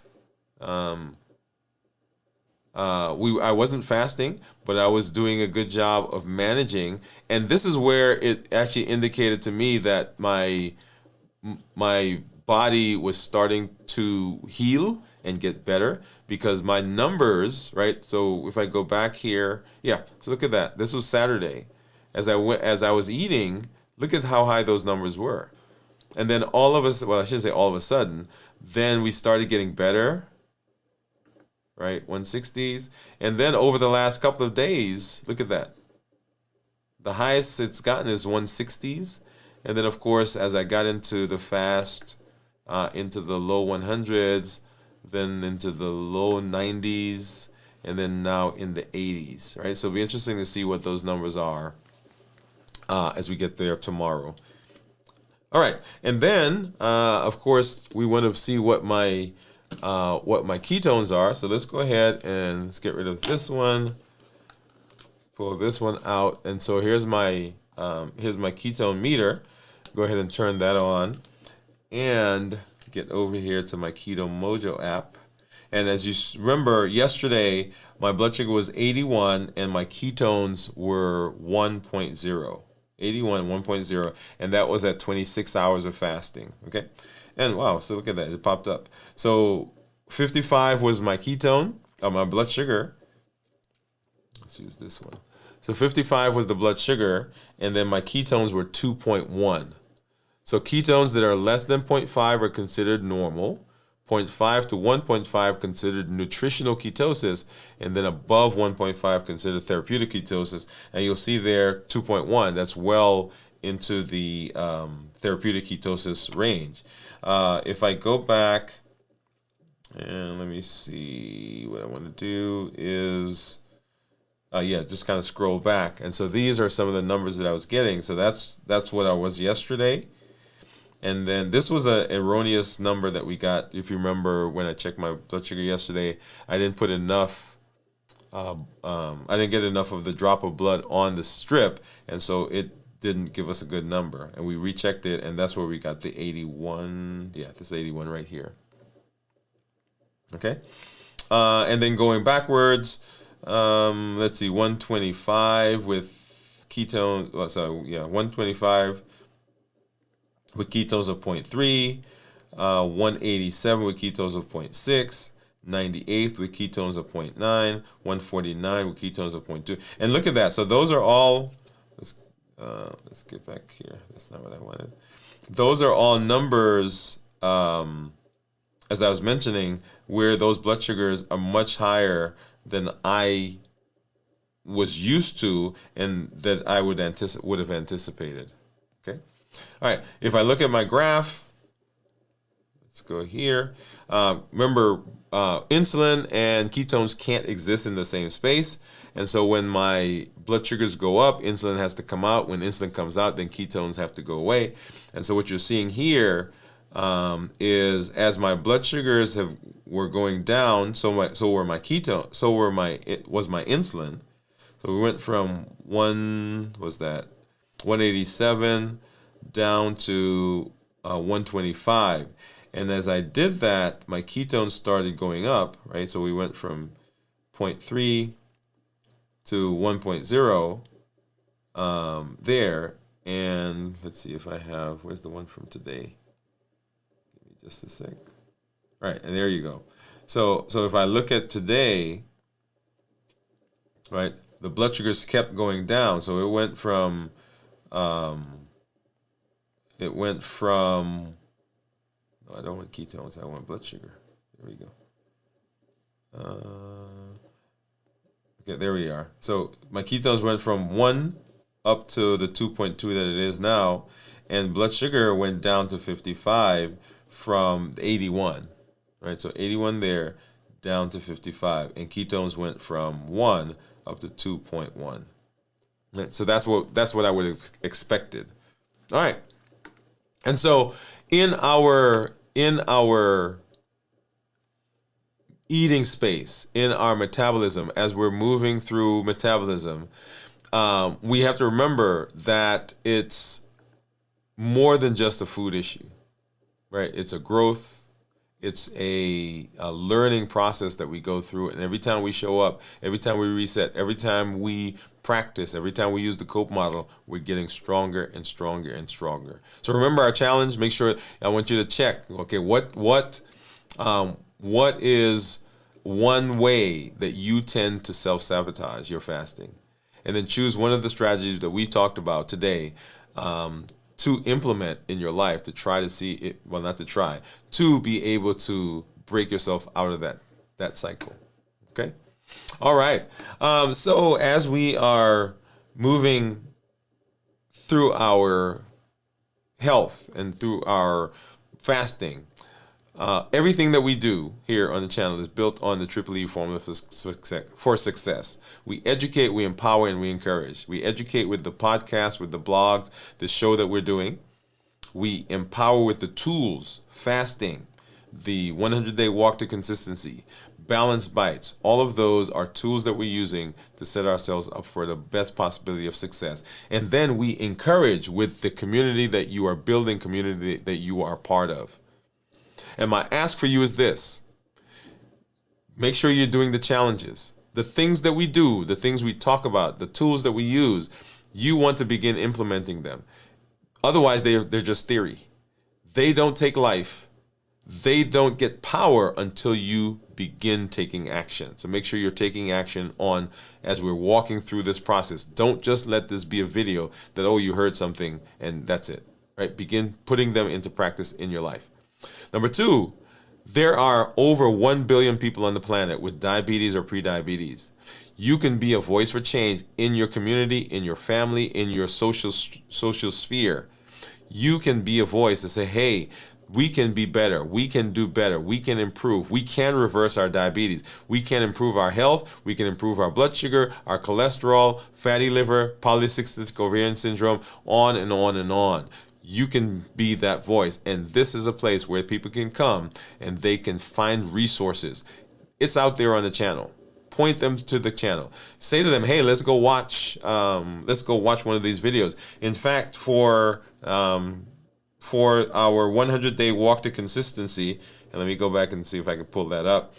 I wasn't fasting, but I was doing a good job of managing. And this is where it actually indicated to me that my body was starting to heal and get better, because my numbers, right? So if I go back here, yeah, so look at that. This was Saturday. As I was eating, look at how high those numbers were. And then all of us, well, I shouldn't say all of a sudden, then we started getting better, right? 160s. And then over the last couple of days, look at that. The highest it's gotten is 160s. And then, of course, as I got into the fast, into the low 100s, then into the low 90s, and then now in the 80s, right? So it'll be interesting to see what those numbers are as we get there tomorrow. All right, and then, of course, we want to see what my ketones are. So let's go ahead and let's get rid of this one, pull this one out, and so here's my ketone meter. Go ahead and turn that on, and get over here to my Keto Mojo app. And as you remember, yesterday my blood sugar was 81 and my ketones were 1.0. 81 and 1.0, and that was at 26 hours of fasting. Okay, and wow, so look at that, it popped up. So 55 was my ketone, my blood sugar. Let's use this one. So 55 was the blood sugar, and then my ketones were 2.1. So ketones that are less than 0.5 are considered normal. 0.5 to 1.5 considered nutritional ketosis, and then above 1.5 considered therapeutic ketosis. And you'll see there 2.1, that's well into the therapeutic ketosis range. If I go back, and let me see, what I want to do is, just kind of scroll back. And so these are some of the numbers that I was getting. So that's what I was yesterday. And then this was an erroneous number that we got. If you remember when I checked my blood sugar yesterday, I didn't put enough I didn't get enough of the drop of blood on the strip, and so it didn't give us a good number. And we rechecked it, and that's where we got the 81. Yeah, this 81 right here. Okay, and then going backwards, let's see, 125 with ketones. Well, so yeah, 125 with ketones of 0.3, 187 with ketones of 0.6. 98th with ketones of 0.9, 149 with ketones of 0.2. And look at that. So those are all, let's get back here. That's not what I wanted. Those are all numbers, as I was mentioning, where those blood sugars are much higher than I was used to and that I would have anticipated. Okay. All right. If I look at my graph, let's go here. Remember, insulin and ketones can't exist in the same space. And so when my blood sugars go up, insulin has to come out. When insulin comes out, then ketones have to go away. And so what you're seeing here is as my blood sugars were going down, so were my insulin. So we went from 187 down to 125. And as I did that, my ketones started going up, right? So we went from 0.3 to 1.0 there. And let's see if I have, where's the one from today? Give me just a sec. All right, and there you go. So if I look at today, right, the blood sugars kept going down. So it went from no, I don't want ketones. I want blood sugar. There we go. Okay, there we are. So my ketones went from 1 up to the 2.2 that it is now, and blood sugar went down to 55 from 81. Right, so 81 there, down to 55, and ketones went from 1 up to 2.1. Right, so that's what I would have expected. All right, and so in our eating space, in our metabolism, as we're moving through metabolism, we have to remember that it's more than just a food issue, right? It's a growth. It's a learning process that we go through. And every time we show up, every time we reset, every time we practice, every time we use the COPE model, we're getting stronger and stronger and stronger. So remember our challenge. Make sure, I want you to check, okay, what is one way that you tend to self-sabotage your fasting? And then choose one of the strategies that we talked about today to implement in your life to try to see it, well, not to try, to be able to break yourself out of that cycle. Okay? All right. So as we are moving through our health and through our fasting, everything that we do here on the channel is built on the Triple E formula for success. We educate, we empower, and we encourage. We educate with the podcast, with the blogs, the show that we're doing. We empower with the tools, fasting, the 100-day walk to consistency, balanced bites. All of those are tools that we're using to set ourselves up for the best possibility of success. And then we encourage with the community that you are building, community that you are part of. And my ask for you is this: make sure you're doing the challenges. The things that we do, the things we talk about, the tools that we use, you want to begin implementing them. Otherwise, they're just theory. They don't take life. They don't get power until you begin taking action. So make sure you're taking action on as we're walking through this process. Don't just let this be a video that, oh, you heard something and that's it. Right? Begin putting them into practice in your life. Number 2, there are over 1 billion people on the planet with diabetes or prediabetes. You can be a voice for change in your community, in your family, in your social sphere. You can be a voice to say, hey, we can be better. We can do better. We can improve. We can reverse our diabetes. We can improve our health. We can improve our blood sugar, our cholesterol, fatty liver, polycystic ovarian syndrome, on and on and on. You can be that voice. And this is a place where people can come and they can find resources. It's out there on the channel. point them to the channel. Say to them, hey, let's go watch one of these videos. In fact, for our 100-day walk to consistency, and let me go back and see if I can pull that up.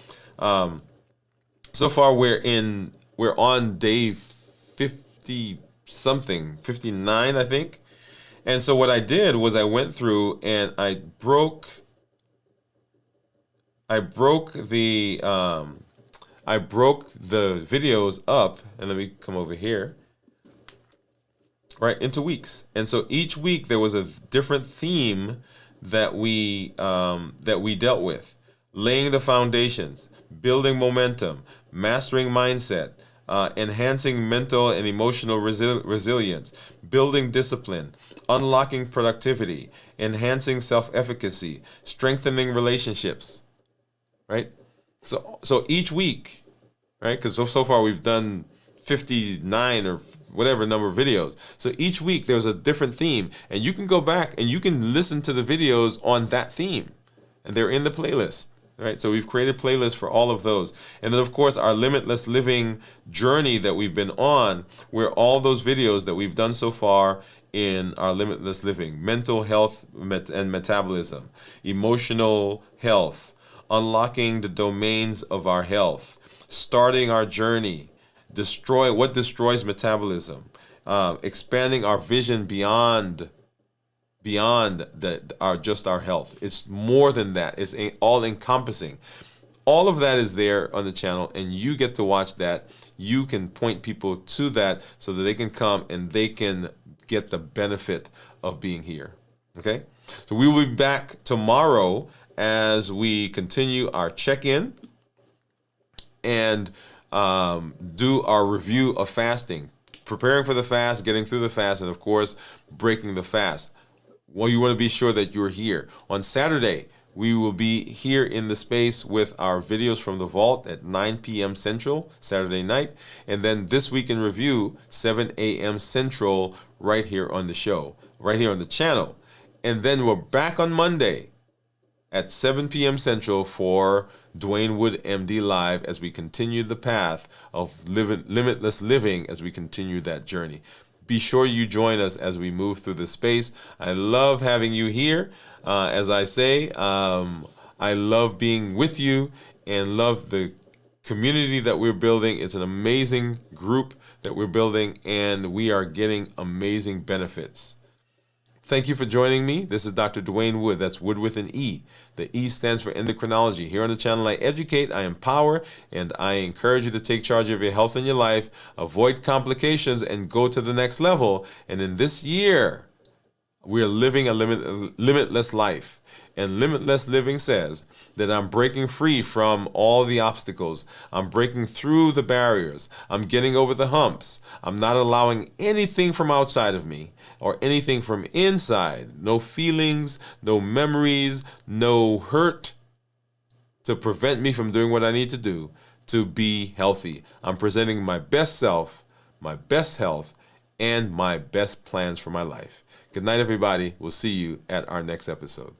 So far we're on day 50 something, 59, I think. And so what I did was I went through and I broke the videos up, and let me come over here, right, into weeks. And so each week there was a different theme that we dealt with: laying the foundations, building momentum, mastering mindset, enhancing mental and emotional resilience, building discipline, unlocking productivity, enhancing self-efficacy, strengthening relationships, right? So each week, right? Because so far we've done 59 or whatever number of videos. So each week there's a different theme, and you can go back and you can listen to the videos on that theme, and they're in the playlist. Right, so we've created playlists for all of those. And then, of course, our limitless living journey that we've been on, where all those videos that we've done so far in our limitless living: mental health and metabolism, emotional health, unlocking the domains of our health, starting our journey, what destroys metabolism, expanding our vision beyond our health. It's more than that. It's all encompassing. All of that is there on the channel, and you get to watch that. You can point people to that so that they can come and they can get the benefit of being here. Okay? So we will be back tomorrow as we continue our check-in and do our review of fasting, preparing for the fast, getting through the fast, and of course, breaking the fast. Well, you want to be sure that you're here. On Saturday, we will be here in the space with our videos from the vault at 9 p.m. Central, Saturday night. And then This Week in Review, 7 a.m. Central, right here on the show, right here on the channel. And then we're back on Monday at 7 p.m. Central for Dwain Woode, MD Live, as we continue the path of limitless living, as we continue that journey. Be sure you join us as we move through this space. I love having you here. As I say, I love being with you and love the community that we're building. It's an amazing group that we're building, and we are getting amazing benefits. Thank you for joining me. This is Dr. Dwain Woode. That's Wood with an E. The E stands for endocrinology. Here on the channel, I educate, I empower, and I encourage you to take charge of your health and your life, avoid complications, and go to the next level. And in this year, we're living a limitless life. And limitless living says that I'm breaking free from all the obstacles. I'm breaking through the barriers. I'm getting over the humps. I'm not allowing anything from outside of me or anything from inside. No feelings, no memories, no hurt to prevent me from doing what I need to do to be healthy. I'm presenting my best self, my best health, and my best plans for my life. Good night, everybody. We'll see you at our next episode.